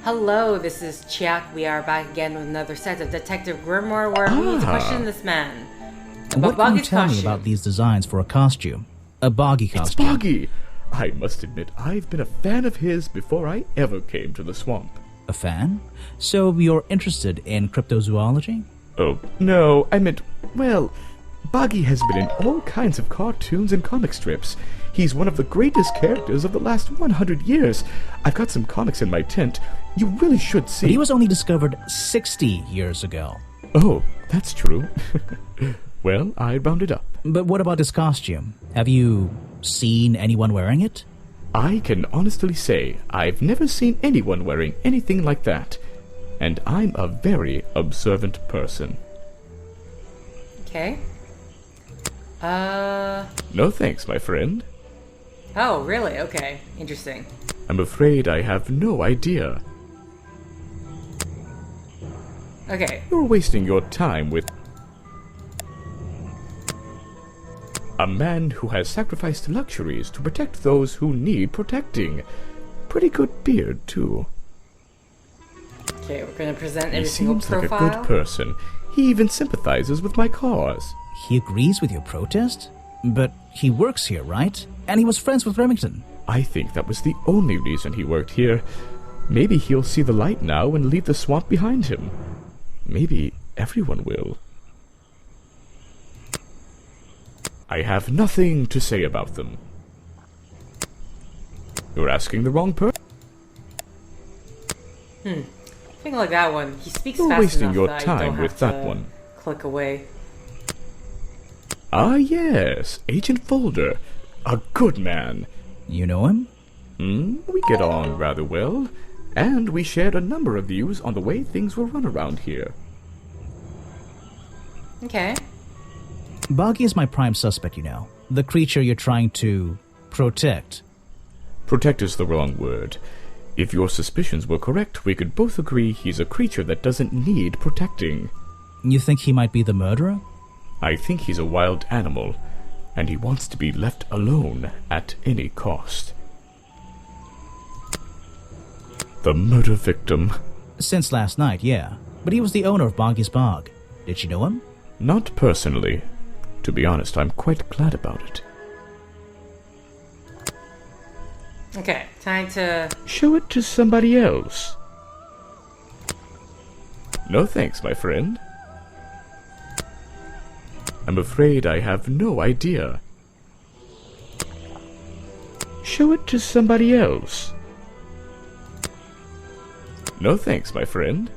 Hello, this is Chiak. We are back again with another set of Detective Grimoire where we need to question this man. What can you tell me about these designs for a costume? A Boggy costume. It's Boggy! I must admit, I've been a fan of his before I ever came to the swamp. A fan? So you're interested in cryptozoology? Oh, no, I meant, well, Boggy has been in all kinds of cartoons and comic strips. He's one of the greatest characters of the last 100 years. I've got some comics in my tent. You really should see. But he was only discovered 60 years ago. Oh, that's true. Well, I rounded up. But what about his costume? Have you seen anyone wearing it? I can honestly say I've never seen anyone wearing anything like that. And I'm a very observant person. Okay. No thanks, my friend. Oh, really? Okay. Interesting. I'm afraid I have no idea. Okay. You're wasting your time with a man who has sacrificed luxuries to protect those who need protecting. Pretty good beard, too. Okay, we're gonna present every He single seems profile. like a good person. He even sympathizes with my cause. He agrees with your protest? But he works here, right? And he was friends with Remington. I think that was the only reason he worked here. Maybe he'll see the light now and leave the swamp behind him. Maybe everyone will. I have nothing to say about them. You're asking the wrong person. I think like that one. He speaks You're fast wasting enough your that I don't time have with that to one. click away. Ah, yes, Agent Folder. A good man. You know him? We get on rather well, and we shared a number of views on the way things were run around here. Okay. Boggy is my prime suspect, you know. The creature you're trying to protect. Protect is the wrong word. If your suspicions were correct, we could both agree he's a creature that doesn't need protecting. You think he might be the murderer? I think he's a wild animal, and he wants to be left alone at any cost. The murder victim. Since last night, yeah. But he was the owner of Boggy's Bog. Did she know him? Not personally. To be honest, I'm quite glad about it. Okay, time to... Show it to somebody else. No thanks, my friend. I'm afraid I have no idea. Show it to somebody else. No thanks, my friend.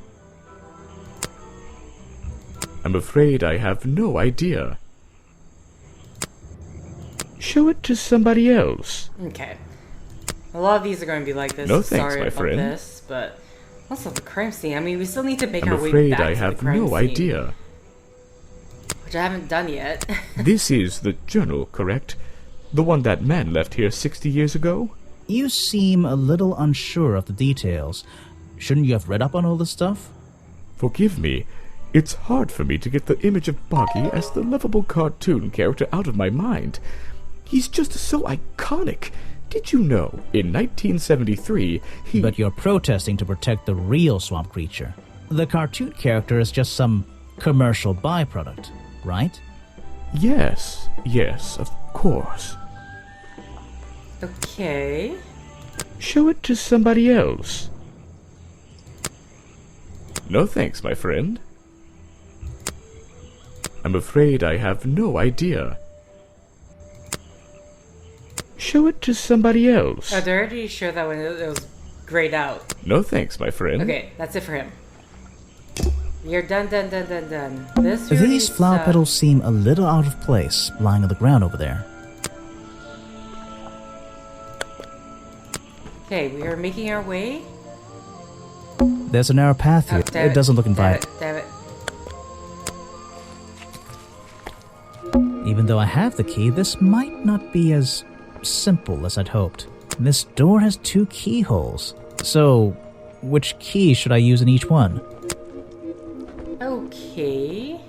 I'm afraid I have no idea. Show it to somebody else. Okay. A lot of these are going to be like this. No thanks, Sorry my about friend. this, but also the crime scene. I mean, we still need to make I'm our way afraid back I to have the crime no scene, idea. which I haven't done yet. This is the journal, correct? The one that man left here 60 years ago? You seem a little unsure of the details. Shouldn't you have read up on all this stuff? Forgive me. It's hard for me to get the image of Boggy as the lovable cartoon character out of my mind. He's just so iconic. Did you know, in 1973, he... But you're protesting to protect the real swamp creature. The cartoon character is just some commercial byproduct, right? Yes, of course. Okay. Show it to somebody else. No thanks, my friend. I'm afraid I have no idea. Show it to somebody else. Oh, they're already sure that when it was grayed out. No thanks, my friend. Okay, that's it for him. You're done. This really These flower sucks. petals seem a little out of place, lying on the ground over there. Okay, we are making our way. There's a narrow path here. Damn It doesn't look inviting. Damn it. Even though I have the key, this might not be as simple as I'd hoped. This door has 2 keyholes. So, which key should I use in each one? Okay.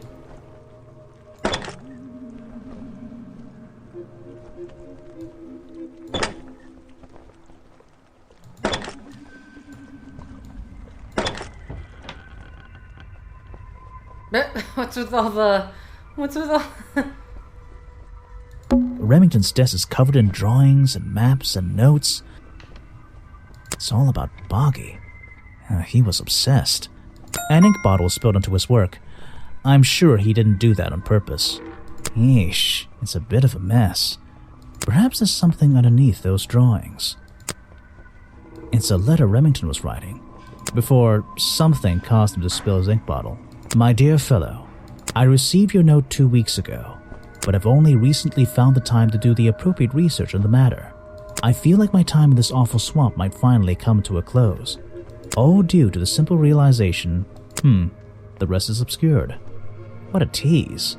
But what's with all the... What's with all... Remington's desk is covered in drawings and maps and notes. It's all about Boggy. He was obsessed. An ink bottle was spilled onto his work. I'm sure he didn't do that on purpose. Yeesh, it's a bit of a mess. Perhaps there's something underneath those drawings. It's a letter Remington was writing, before something caused him to spill his ink bottle. My dear fellow, I received your note 2 weeks ago, but I've only recently found the time to do the appropriate research on the matter. I feel like my time in this awful swamp might finally come to a close. All due to the simple realization, the rest is obscured. What a tease.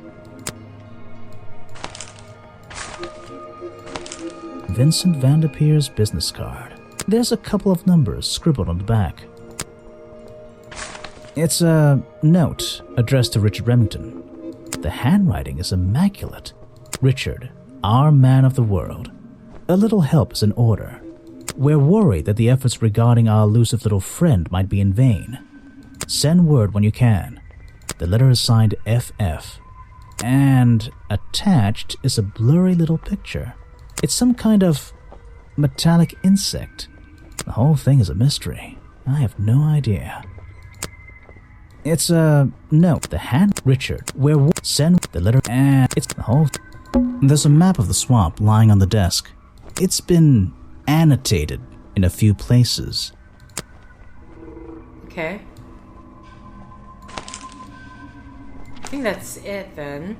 Vincent VanDePeer's business card. There's a couple of numbers scribbled on the back. It's a note addressed to Richard Remington. The handwriting is immaculate. Richard, our man of the world. A little help is in order. We're worried that the efforts regarding our elusive little friend might be in vain. Send word when you can. The letter is signed FF. And attached is a blurry little picture. It's some kind of metallic insect. The whole thing is a mystery. I have no idea. It's a note. The hand Richard. Where send the letter and it's the whole. There's a map of the swamp lying on the desk. It's been annotated in a few places. Okay. I think that's it then.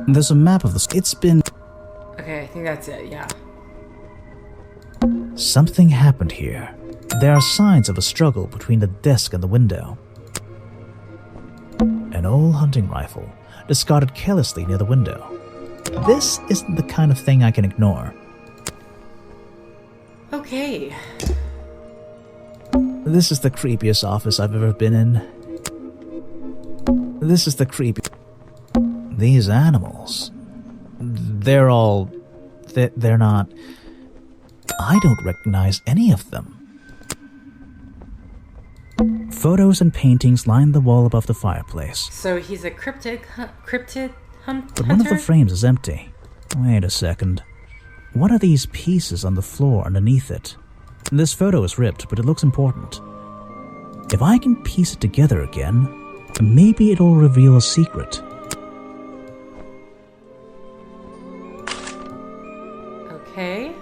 There's a map of the. It's been. Okay, I think that's it, yeah. Something happened here. There are signs of a struggle between the desk and the window. An old hunting rifle, discarded carelessly near the window. This isn't the kind of thing I can ignore. Okay. This is the creepiest office I've ever been in. This is the creepy... These animals... They're all... They're not... I don't recognize any of them. Photos and paintings line the wall above the fireplace. So he's a cryptid hunter? But one of the frames is empty. Wait a second. What are these pieces on the floor underneath it? This photo is ripped, but it looks important. If I can piece it together again, maybe it'll reveal a secret. Okay.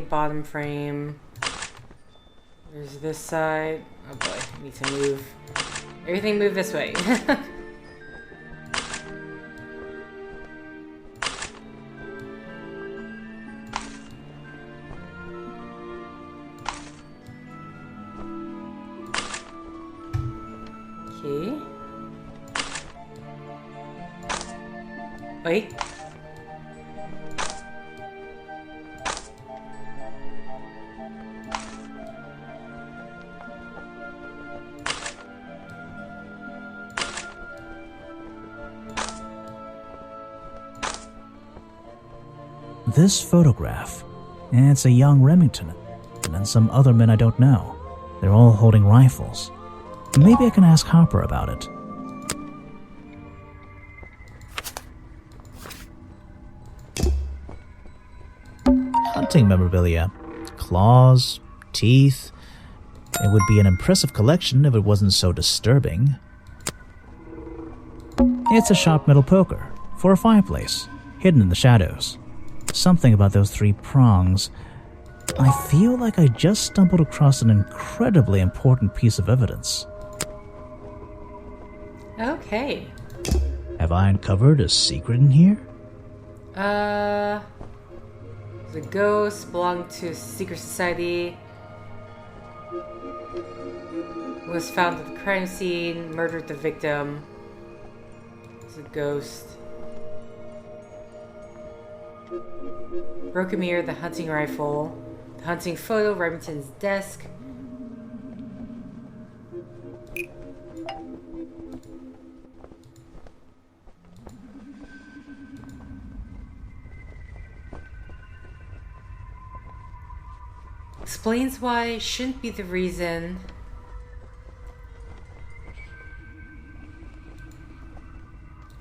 Bottom frame. There's this side. Oh boy, I need to move. Everything move this way. Okay. Wait. This photograph, it's a young Remington, and then some other men I don't know. They're all holding rifles. Maybe I can ask Harper about it. Hunting memorabilia. Claws, teeth. It would be an impressive collection if it wasn't so disturbing. It's a sharp metal poker for a fireplace, hidden in the shadows. Something about those 3 prongs. I feel like I just stumbled across an incredibly important piece of evidence. Okay. Have I uncovered a secret in here? The ghost belonged to a secret society. Was found at the crime scene, murdered the victim. It's a ghost. Broken mirror, the hunting rifle, the hunting photo, Remington's desk. Explains why shouldn't be the reason.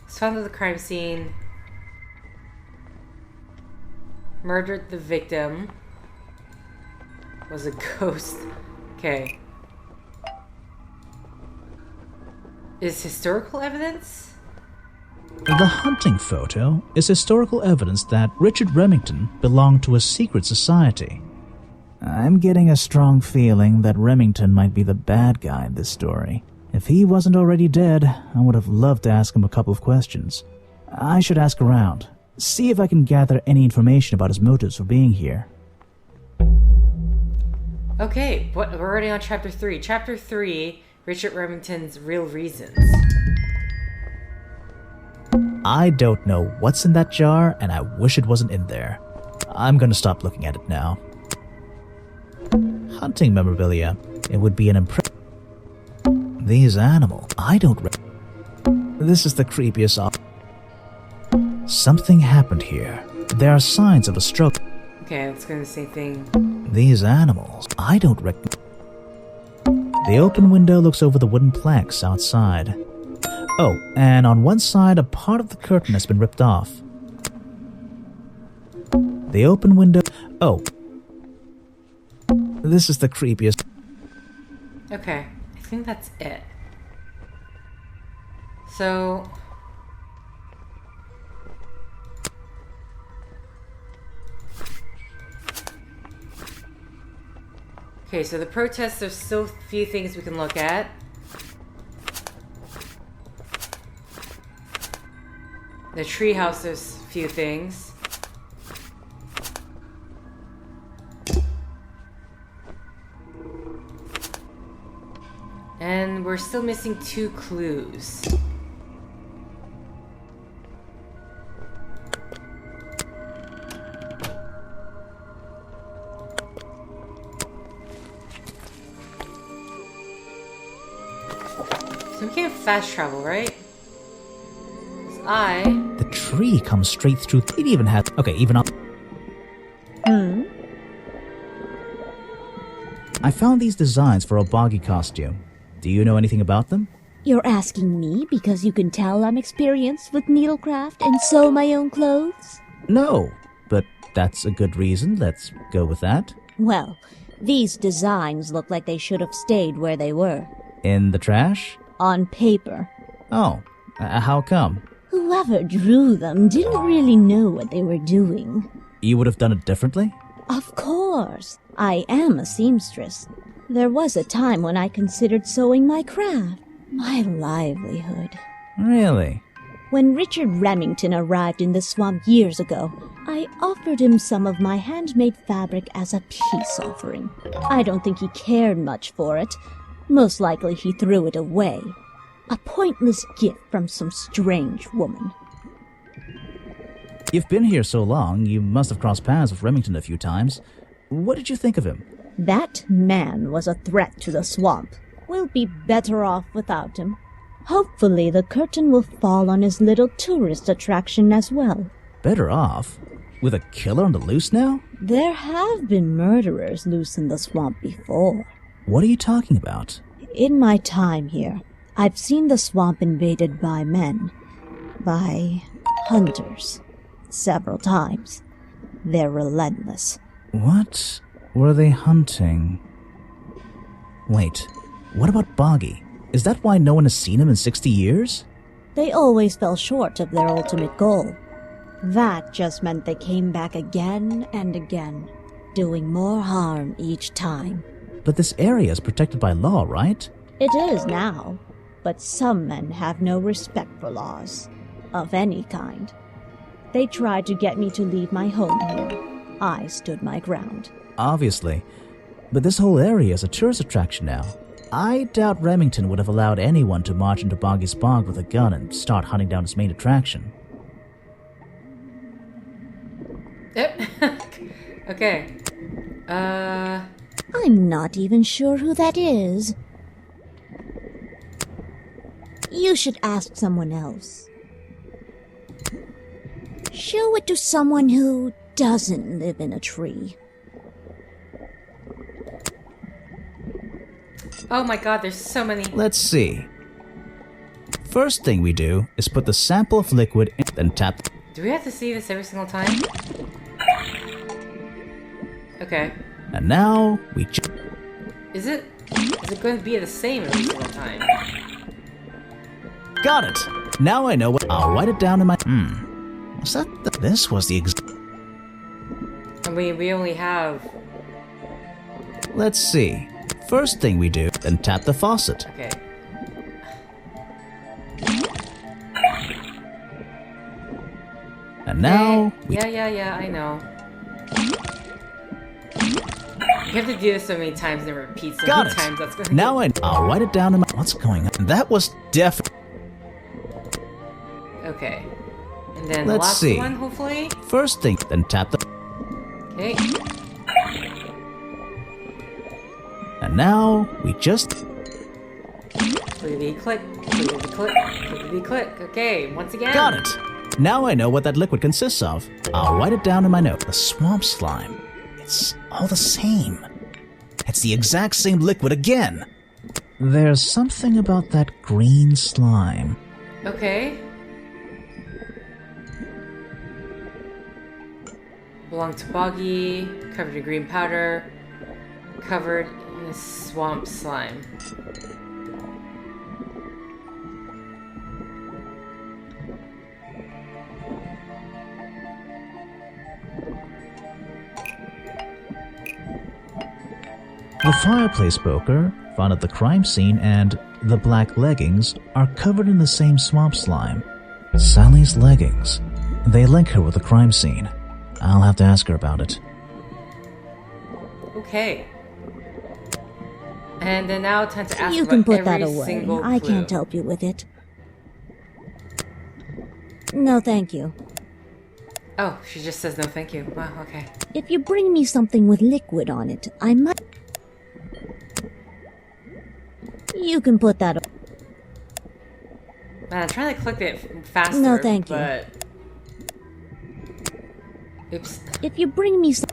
Was found at the crime scene. Murdered the victim. Was a ghost. Okay. Is historical evidence? The hunting photo is historical evidence that Richard Remington belonged to a secret society. I'm getting a strong feeling that Remington might be the bad guy in this story. If he wasn't already dead, I would have loved to ask him a couple of questions. I should ask around, see if I can gather any information about his motives for being here. Okay, we're already on chapter 3. Chapter 3, Richard Remington's real reasons. I don't know what's in that jar, and I wish it wasn't in there. I'm gonna stop looking at it now. Hunting memorabilia. It would be an impressive... These animals. I don't... This is the creepiest... Something happened here. There are signs of a stroke. Okay, let's go to the same thing. These animals. I don't recognize... The open window looks over the wooden planks outside. Oh, and on one side, a part of the curtain has been ripped off. The open window... Oh. This is the creepiest... Okay, I think that's it. So... Okay, so the protests, there's still a few things we can look at. The treehouse, there's a few things. And we're still missing 2 clues. So we can't fast travel, right? The tree comes straight through. It even has... Okay, even up... I found these designs for a Boggy costume. Do you know anything about them? You're asking me because you can tell I'm experienced with needlecraft and sew my own clothes? No, but that's a good reason. Let's go with that. Well, these designs look like they should have stayed where they were. In the trash? On paper. Oh, how come? Whoever drew them didn't really know what they were doing. You would have done it differently? Of course. I am a seamstress. There was a time when I considered sewing my craft, my livelihood. Really? When Richard Remington arrived in the swamp years ago, I offered him some of my handmade fabric as a peace offering. I don't think he cared much for it. Most likely he threw it away. A pointless gift from some strange woman. You've been here so long, you must have crossed paths with Remington a few times. What did you think of him? That man was a threat to the swamp. We'll be better off without him. Hopefully the curtain will fall on his little tourist attraction as well. Better off? With a killer on the loose now? There have been murderers loose in the swamp before. What are you talking about? In my time here, I've seen the swamp invaded by men. By hunters. Several times. They're relentless. What were they hunting? Wait, what about Boggy? Is that why no one has seen him in 60 years? They always fell short of their ultimate goal. That just meant they came back again and again, doing more harm each time. But this area is protected by law, right? It is now, but some men have no respect for laws, of any kind. They tried to get me to leave my home here. I stood my ground. Obviously. But this whole area is a tourist attraction now. I doubt Remington would have allowed anyone to march into Boggy's bog with a gun and start hunting down his main attraction. Okay. I'm not even sure who that is. You should ask someone else. Show it to someone who doesn't live in a tree. Oh my god, there's so many. Let's see. First thing we do is put the sample of liquid in, then tap. Do we have to see this every single time? Okay. And now we Is it going to be the same every single time? got it. Now I know what. I'll write it down in my. Was that this was the I mean, we only have... Let's see. First thing we do, then tap the faucet. Okay. And now we Yeah, I know. You have to do this so many times and it repeats so got many it. times. That's going Now I'll write it down in my. What's going on? That was definitely. Okay. And then Let's the last see. one, hopefully. First thing, then tap the. Okay. And now we just. Clickety click, clickety click, clickety click. Okay, once again. Got it. Now I know what that liquid consists of. I'll write it down in my note. The swamp slime. It's all the same. It's the exact same liquid again. There's something about that green slime. Okay. Belonged to Boggy, covered in green powder, covered in a swamp slime. The fireplace poker found at the crime scene and the black leggings are covered in the same swamp slime. Sally's leggings. They link her with the crime scene. I'll have to ask her about it. Okay. And then now time to ask You about can put every that away. single clue. I can't help you with it. No, thank you. Oh, she just says no thank you. Wow, okay. If you bring me something with liquid on it, I might... You can put that away. Man, I'm trying to click it faster, No, thank you. but... Oops. If you bring me some...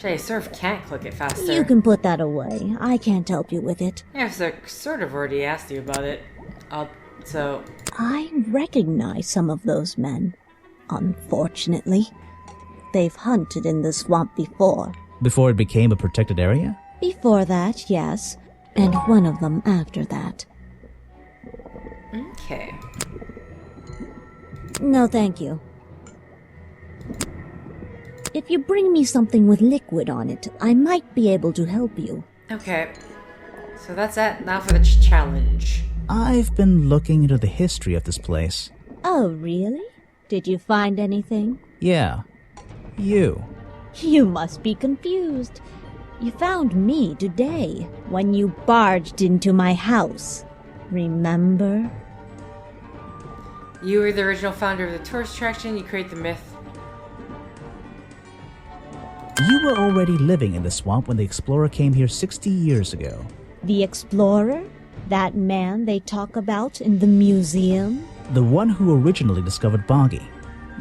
I sort of can't click it faster. You can put that away. I can't help you with it. Yeah, so I sort of already asked you about it. So... I recognize some of those men. Unfortunately. They've hunted in the swamp before. Before it became a protected area? Before that, yes. And one of them after that. Okay. No, thank you. If you bring me something with liquid on it, I might be able to help you. Okay. So that's it. Now for the challenge. I've been looking into the history of this place. Oh, really? Did you find anything? Yeah. You. You must be confused. You found me today, when you barged into my house. Remember? You were the original founder of the tourist attraction. You create the myth. You were already living in the swamp when the explorer came here 60 years ago. The explorer? That man they talk about in the museum? The one who originally discovered Boggy.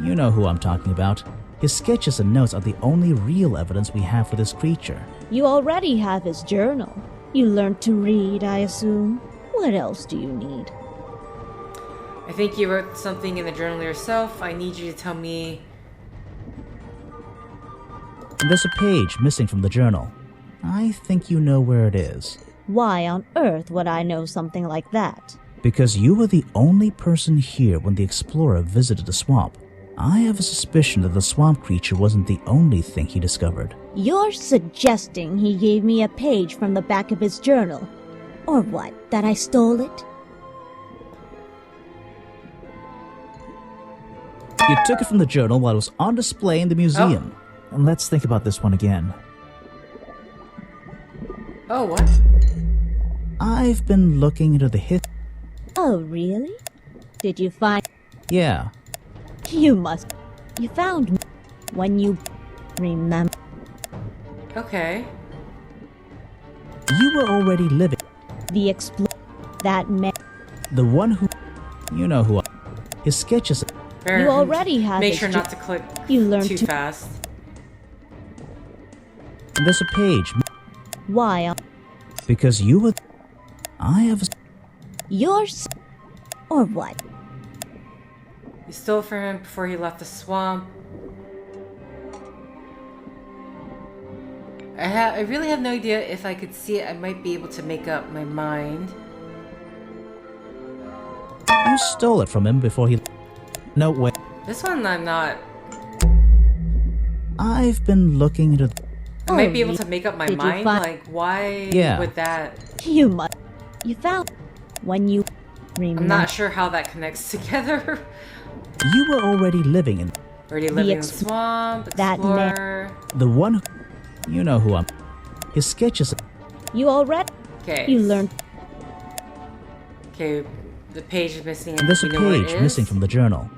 You know who I'm talking about. His sketches and notes are the only real evidence we have for this creature. You already have his journal. You learned to read, I assume. What else do you need? I think you wrote something in the journal yourself. I need you to tell me... There's a page missing from the journal. I think you know where it is. Why on earth would I know something like that? Because you were the only person here when the explorer visited the swamp. I have a suspicion that the swamp creature wasn't the only thing he discovered. You're suggesting he gave me a page from the back of his journal. Or what, that I stole it? You took it from the journal while it was on display in the museum. And let's think about this one again. Oh, what? I've been looking into the Oh, really? Did you find... Yeah. You must... You found me when you... Remember... Okay. You were already living... The That man... The one who... You know who... His sketches... You already have Make his sure not to click You learned too to... fast. There's a page... Why? Because you were... I have... Yours? Or what? You stole from him before he left the swamp. I really have no idea. If I could see it, I might be able to make up my mind. You stole it from him before he... No, wait. This one I'm not... I've been looking into... I might be able to make up my Did you mind. find- Like, why Yeah. would that... You must. You found. When you. I'm not sure how that connects together. You were already living in... Already living in the swamp, that explorer... The one who... You know who I'm... His sketches... You already. Okay. You learned. Okay, the page is missing. And there's a we know where it page is. missing from the journal.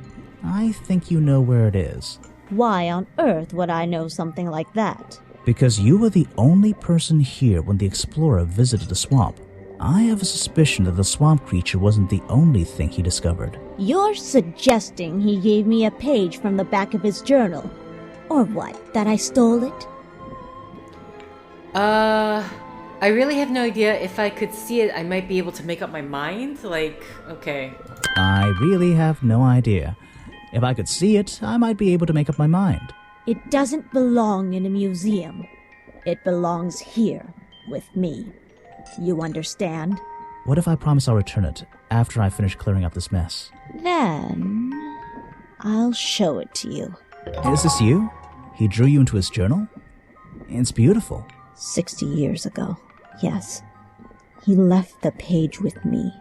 I think you know where it is. Why on earth would I know something like that? Because you were the only person here when the explorer visited the swamp. I have a suspicion that the swamp creature wasn't the only thing he discovered. You're suggesting he gave me a page from the back of his journal. Or what? That I stole it? I really have no idea. If I could see it, I might be able to make up my mind. Like, okay. I really have no idea. If I could see it, I might be able to make up my mind. It doesn't belong in a museum. It belongs here, with me. You understand? What if I promise I'll return it after I finish clearing up this mess? Then. I'll show it to you. Is this you? He drew you into his journal? It's beautiful. 60 years ago, yes. He left the page with me.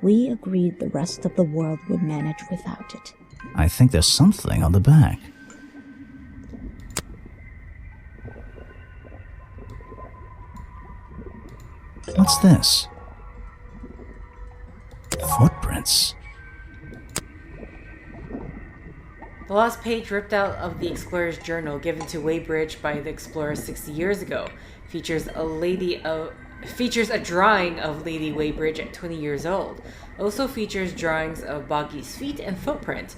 We agreed the rest of the world would manage without it. I think there's something on the back. What's this? Footprints. The lost page ripped out of the explorer's journal given to Weybridge by the explorer 60 years ago features a drawing of Lady Weybridge at 20 years old. Also features drawings of Boggy's feet and footprint.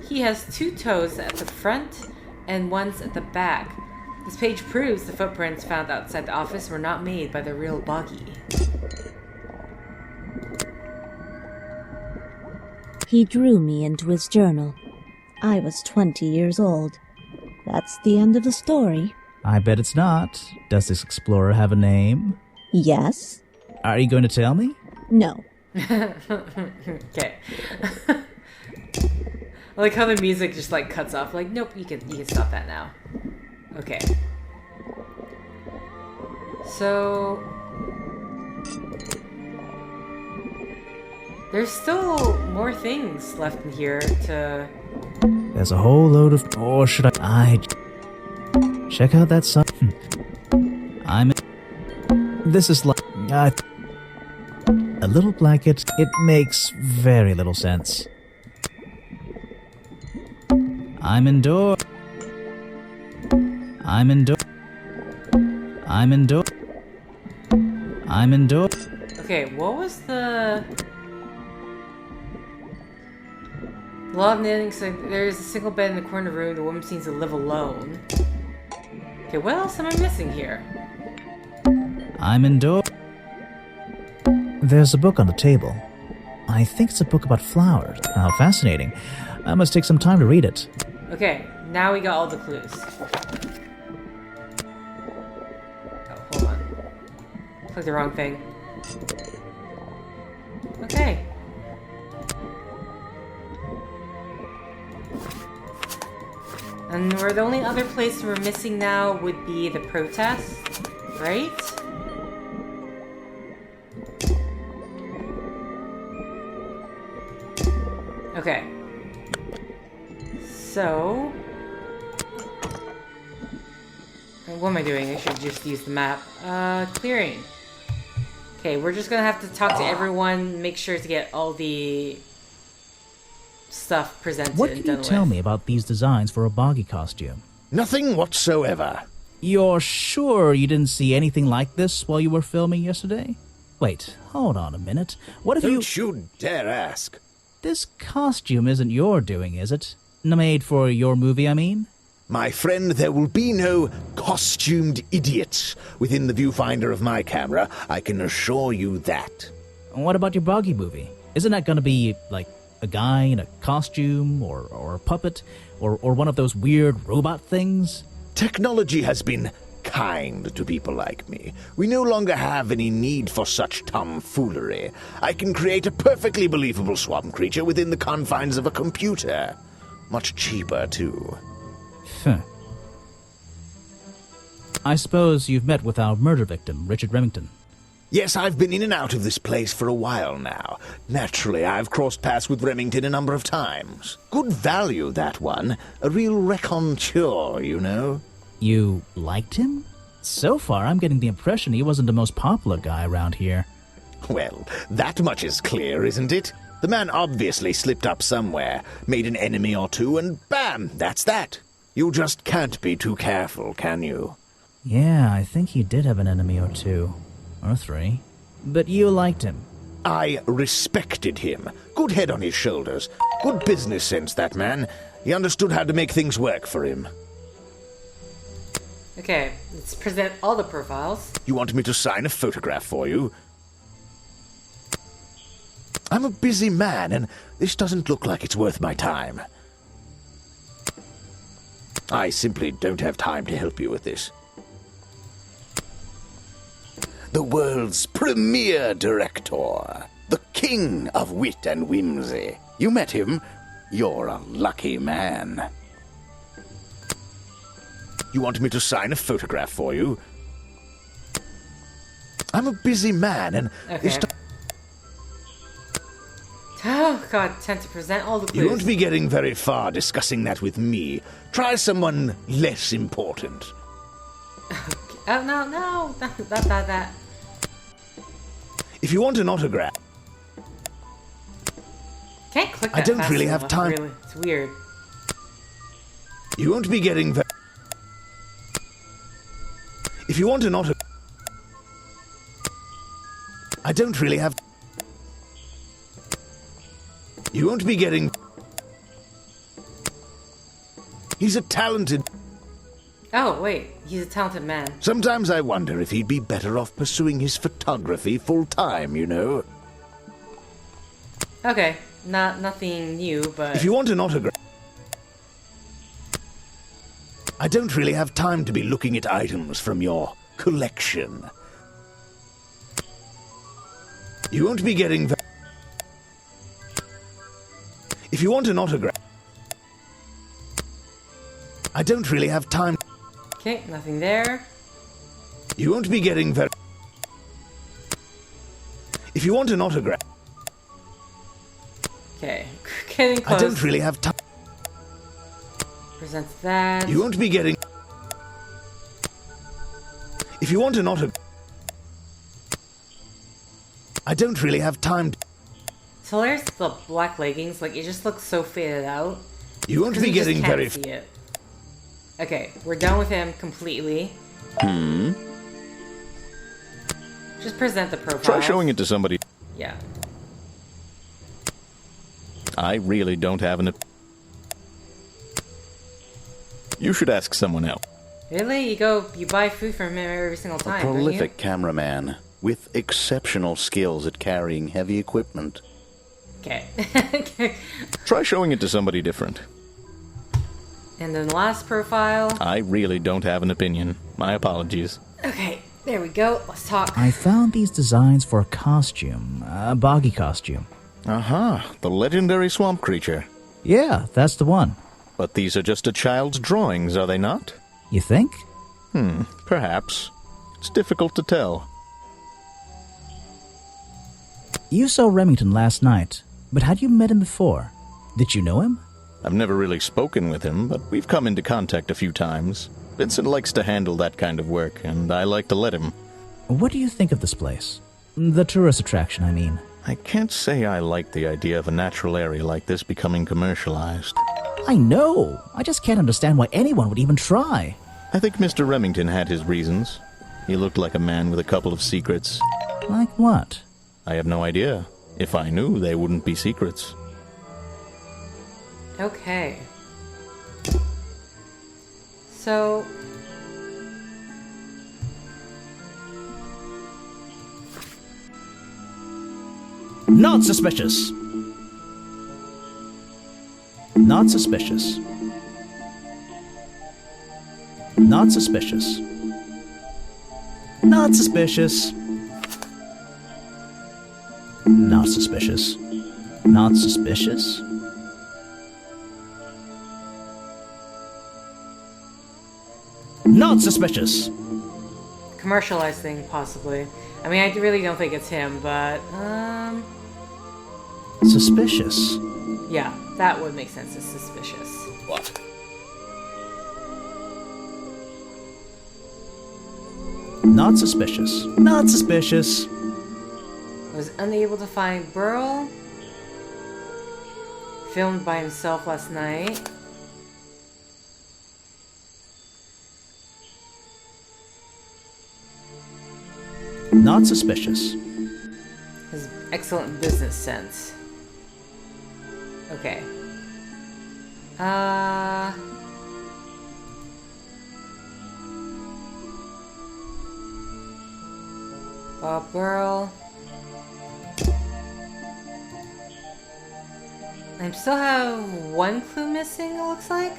He has 2 toes at the front and ones at the back. This page proves the footprints found outside the office were not made by the real Boggy. He drew me into his journal. I was 20 years old. That's the end of the story. I bet it's not. Does this explorer have a name? Yes? Are you going to tell me? No. Okay. I like how the music just like cuts off. Like, nope, you can stop that now. Okay. So there's still more things left in here to... There's a whole load of... Or should I... Check out that sun. This is like... a little blanket. It makes very little sense. I'm indoors. Okay, what was the... Law of knitting said there's a single bed in the corner room. The woman seems to live alone. Okay, what else am I missing here? There's a book on the table. I think it's a book about flowers. How fascinating. I must take some time to read it. Okay, now we got all the clues. Oh, hold on. Clicked the wrong thing. Okay. And we're the only other place we're missing now would be the protest, right? Okay. So... what am I doing? I should just use the map. Clearing. Okay, we're just gonna have to talk to everyone, make sure to get all the stuff presented What and can you done tell with. me about these designs for a Boggy costume? Nothing whatsoever. You're sure you didn't see anything like this while you were filming yesterday? Wait, hold on a minute. What if Don't you dare ask. This costume isn't your doing, is it? Made for your movie, I mean? My friend, there will be no costumed idiots within the viewfinder of my camera. I can assure you that. What about your Boggy movie? Isn't that gonna be, like, a guy in a costume, or a puppet, or one of those weird robot things? Technology has been kind to people like me. We no longer have any need for such tomfoolery. I can create a perfectly believable swamp creature within the confines of a computer. Much cheaper, too. Huh. I suppose you've met with our murder victim, Richard Remington. Yes, I've been in and out of this place for a while now. Naturally, I've crossed paths with Remington a number of times. Good value, that one. A real raconteur, you know. You liked him? So far, I'm getting the impression he wasn't the most popular guy around here. Well, that much is clear, isn't it? The man obviously slipped up somewhere, made an enemy or two, and bam, that's that. You just can't be too careful, can you? Yeah, I think he did have an enemy or two. Or three. But you liked him. I respected him. Good head on his shoulders. Good business sense, that man. He understood how to make things work for him. Okay, let's present all the profiles. You want me to sign a photograph for you? I'm a busy man, and this doesn't look like it's worth my time. I simply don't have time to help you with this. The world's premier director, the king of wit and whimsy. You met him? You're a lucky man. You want me to sign a photograph for you? I'm a busy man, and Okay. Oh god, time to present all the clues. You won't be getting very far discussing that with me. Try someone less important. Oh, no, that. If you want an autograph, Can't click that I don't fast really have enough, time. Really. It's weird. you won't be getting very... If you want an autograph, I don't really have... You won't be getting... He's a talented... Oh, wait. He's a talented man. Sometimes I wonder if he'd be better off pursuing his photography full-time, you know? Okay. Nothing new, but... If you want an autograph... I don't really have time to be looking at items from your collection. You won't be getting... If you want an autograph... I don't really have time... Okay, nothing there. You won't be getting very... If you want an autograph... Okay. Getting close. I don't really have time... Presents that. You won't be getting... If you want an autograph... I don't really have time... It's hilarious, the black leggings. Like, it just looks so faded out. You won't 'Cause be you just getting can't very... see it. Okay, we're done with him completely. Just present the profile. Try showing it to somebody. Yeah. I really don't have an... You should ask someone else. Really? You buy food from him every single time, don't you? Prolific cameraman with exceptional skills at carrying heavy equipment. Okay. Try showing it to somebody different. And then last profile. I really don't have an opinion. My apologies. Okay, there we go. Let's talk. I found these designs for a costume, a Boggy costume. Aha, the legendary swamp creature. Yeah, that's the one. But these are just a child's drawings, are they not? You think? Perhaps. It's difficult to tell. You saw Remington last night, but had you met him before? Did you know him? I've never really spoken with him, but we've come into contact a few times. Vincent likes to handle that kind of work, and I like to let him. What do you think of this place? The tourist attraction, I mean. I can't say I like the idea of a natural area like this becoming commercialized. I know! I just can't understand why anyone would even try. I think Mr. Remington had his reasons. He looked like a man with a couple of secrets. Like what? I have no idea. If I knew, they wouldn't be secrets. Okay. So... Not suspicious. Not suspicious. Not suspicious. Not suspicious. Not suspicious. Not suspicious. Not suspicious. commercialized thing, possibly. I mean, I really don't think it's him, but, Suspicious. yeah, that would make sense. It's suspicious. What? Not suspicious. Not suspicious. Was unable to find Burle. Filmed by himself last night. Not suspicious. His excellent business sense. Okay. Bob Burle. I still have one clue missing, it looks like.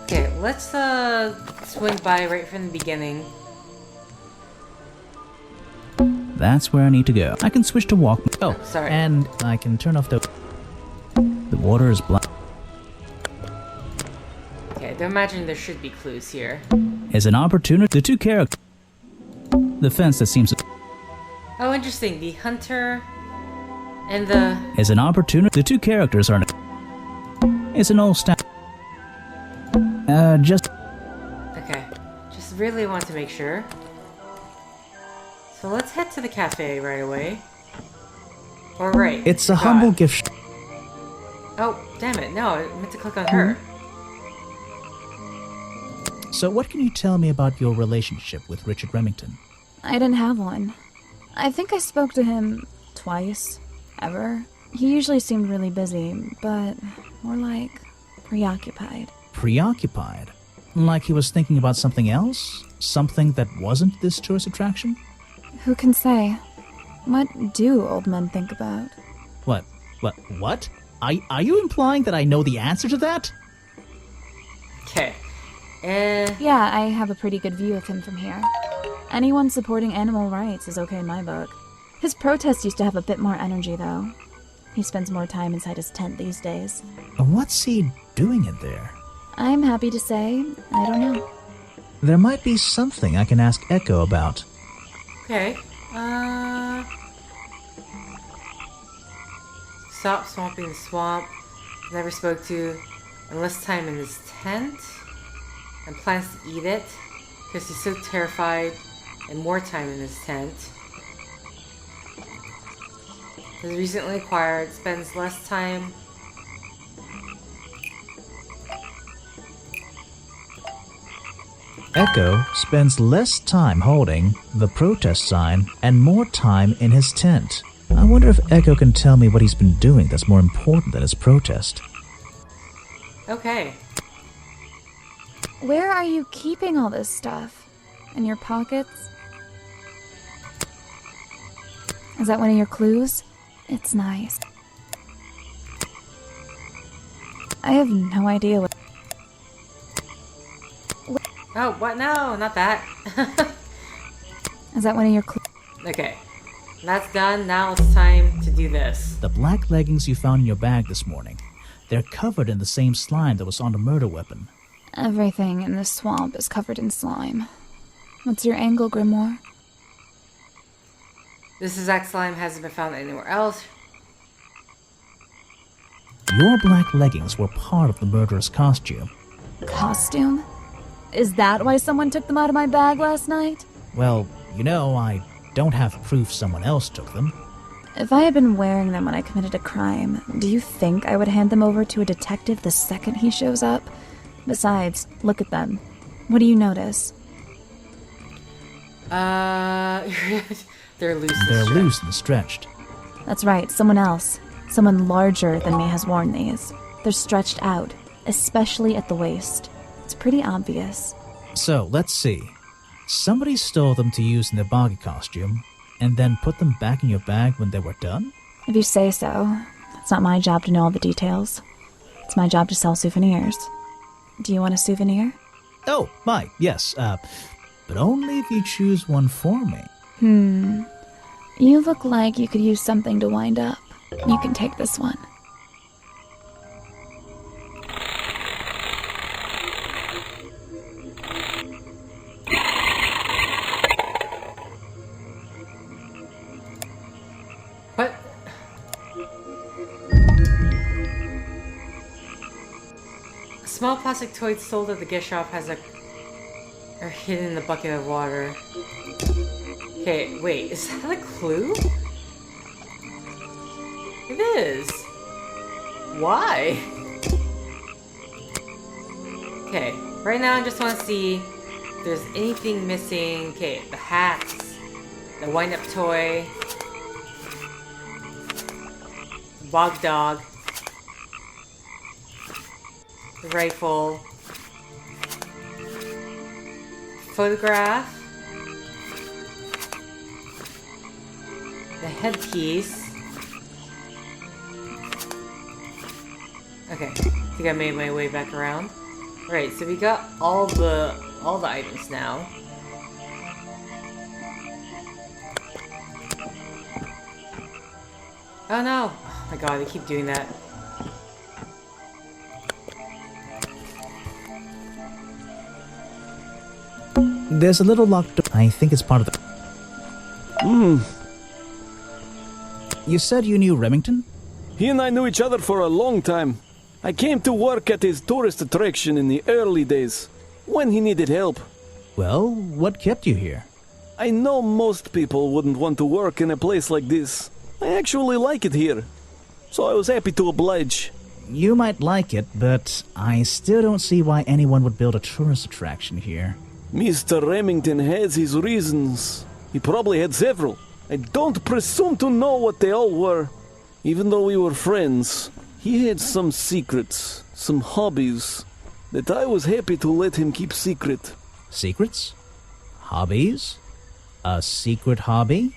Okay, let's swing by right from the beginning. That's where I need to go. I can switch to walk. Oh, Sorry. And I can turn off the water is black. Okay, I imagine there should be clues here. Is an opportunity. The two characters. The fence that seems Oh, interesting. The hunter and the... is an opportunity. The two characters are. It's an old stat. Just. Okay, just really want to make sure. So let's head to the cafe right away. Or right. It's a God. humble gift. Oh, damn it. No, I meant to click on her. So, what can you tell me about your relationship with Richard Remington? I didn't have one. I think I spoke to him twice, ever. He usually seemed really busy, but more like preoccupied. Preoccupied? Like he was thinking about something else? Something that wasn't this tourist attraction? Who can say? What do old men think about? What? Are you implying that I know the answer to that? Okay. Yeah, I have a pretty good view of him from here. Anyone supporting animal rights is okay in my book. His protests used to have a bit more energy, though. He spends more time inside his tent these days. What's he doing in there? I'm happy to say, I don't know. There might be something I can ask Echo about. Okay. Stop swamping the swamp. Never spoke to. And less time in his tent. And plans to eat it. Because he's so terrified. And more time in his tent. Has recently acquired. Spends less time. Echo spends less time holding the protest sign and more time in his tent. I wonder if Echo can tell me what he's been doing that's more important than his protest. Okay. Where are you keeping all this stuff? In your pockets? Is that one of your clues? It's nice. I have no idea what... Oh, what? No, not that. Is that one of your clues? Okay. That's done. Now it's time to do this. The black leggings you found in your bag this morning. They're covered in the same slime that was on the murder weapon. Everything in this swamp is covered in slime. What's your angle, Grimoire? This exact slime hasn't been found anywhere else. Your black leggings were part of the murderer's costume. Costume? Is that why someone took them out of my bag last night? Well, you know, I don't have proof someone else took them. If I had been wearing them when I committed a crime, do you think I would hand them over to a detective the second he shows up? Besides, look at them. What do you notice? They're loose. They're loose and stretched. That's right, someone else. Someone larger than me has worn these. They're stretched out, especially at the waist. It's pretty obvious. So, let's see. Somebody stole them to use in their Boggy costume, and then put them back in your bag when they were done? If you say so. It's not my job to know all the details. It's my job to sell souvenirs. Do you want a souvenir? Oh, my, yes, but only if you choose one for me. You look like you could use something to wind up. You can take this one. What? A small plastic toy sold at the gift shop are hidden in the bucket of water. Okay, wait, is that a clue? It is. Why? Okay, right now I just want to see if there's anything missing. Okay, the hats, the wind-up toy, bog dog, the rifle, photograph, the headpiece. Okay, I think I made my way back around. Right, so we got all the items now. Oh no! Oh my god, they keep doing that. There's a little locked door. I think it's part of the... You said you knew Remington? He and I knew each other for a long time. I came to work at his tourist attraction in the early days, when he needed help. Well, what kept you here? I know most people wouldn't want to work in a place like this. I actually like it here, so I was happy to oblige. You might like it, but I still don't see why anyone would build a tourist attraction here. Mr. Remington has his reasons. He probably had several. I don't presume to know what they all were. Even though we were friends, he had some secrets, some hobbies, that I was happy to let him keep secret. Secrets? Hobbies? A secret hobby?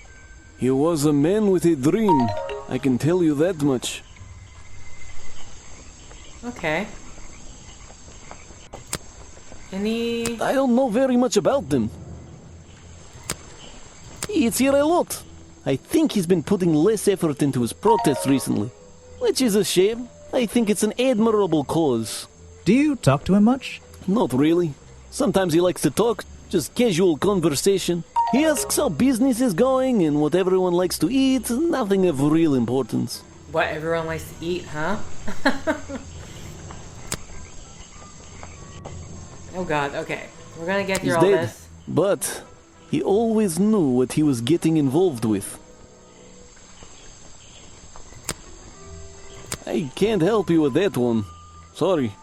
He was a man with a dream, I can tell you that much. Okay. I don't know very much about them. It's here a lot. I think he's been putting less effort into his protests recently, which is a shame. I think it's an admirable cause. Do you talk to him much? Not really. Sometimes he likes to talk, just casual conversation. He asks how business is going and what everyone likes to eat, nothing of real importance. What everyone likes to eat, huh? Oh god, okay. We're gonna get through all dead, this. But he always knew what he was getting involved with. I can't help you with that one. Sorry.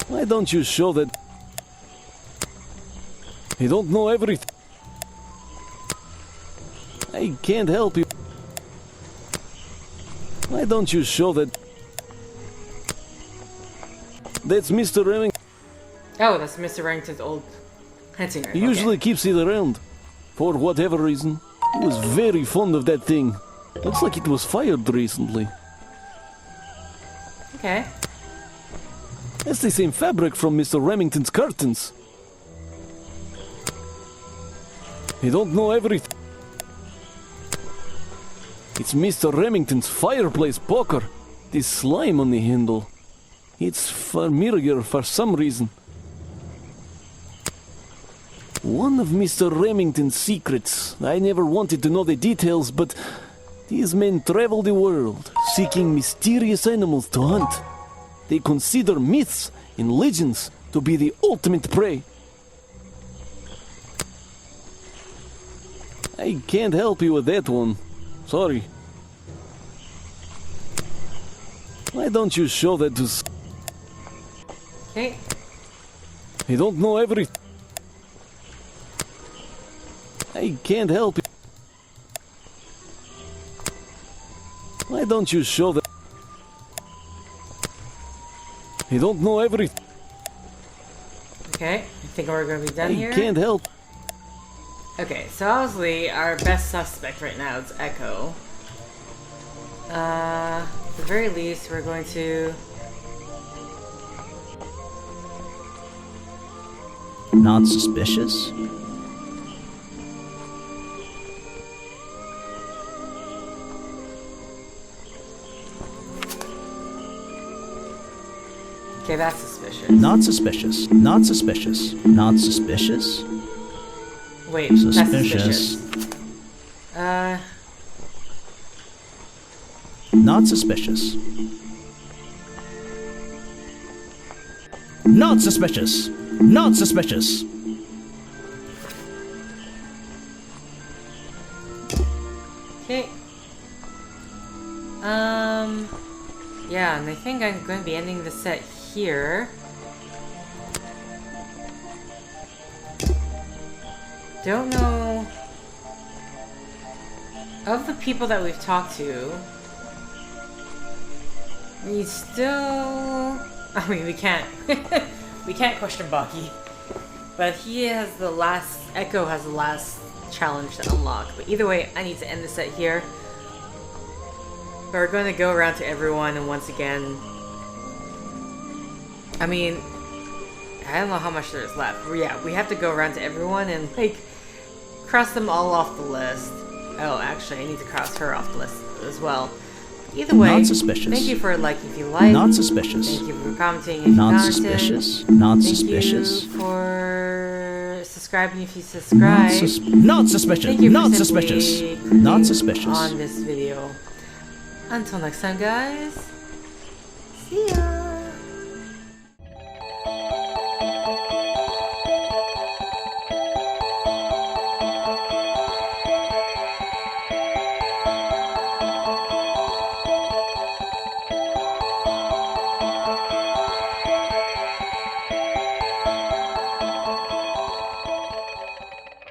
Why don't you show that... I don't know everything. I can't help you. Why don't you show that... That's Mr. Remington. Oh, that's Mr. Remington's old hunting. He usually keeps it around. For whatever reason. He was very fond of that thing. Looks like it was fired recently. Okay. That's the same fabric from Mr. Remington's curtains. You don't know everything. It's Mr. Remington's fireplace poker. This slime on the handle. It's familiar for some reason. One of Mr. Remington's secrets. I never wanted to know the details, but these men travel the world, seeking mysterious animals to hunt. They consider myths and legends to be the ultimate prey. I can't help you with that one. Sorry. Why don't you show that to... Okay. I don't know everything. I can't help it. Why don't you show them? I don't know everything. Okay, I think we're gonna be done here. I can't help. Okay, so obviously our best suspect right now is Echo. At the very least, we're going to... Not suspicious? Okay, that's suspicious. Not suspicious. Not suspicious. Not suspicious? Wait, Suspicious. that's suspicious. Not suspicious. Not suspicious. Not suspicious. Okay. Yeah, and I think I'm going to be ending the set here. Don't know... Of the people that we've talked to, we still... I mean, we can't... we can't question Boggy. But he has the last... Echo has the last challenge to unlock. But either way, I need to end the set here. But we're going to go around to everyone, and once again... I mean... I don't know how much there's left. Yeah, we have to go around to everyone and, like, cross them all off the list. Oh, actually, I need to cross her off the list as well. Either way, Not suspicious. Thank you for liking if you like. Not suspicious. Thank you for commenting if you Not commented. suspicious. Not Thank suspicious. you for subscribing if you subscribe. Not suspicious. Thank you for Not simply suspicious. clicking Not suspicious. on this video. Until next time, guys. See ya.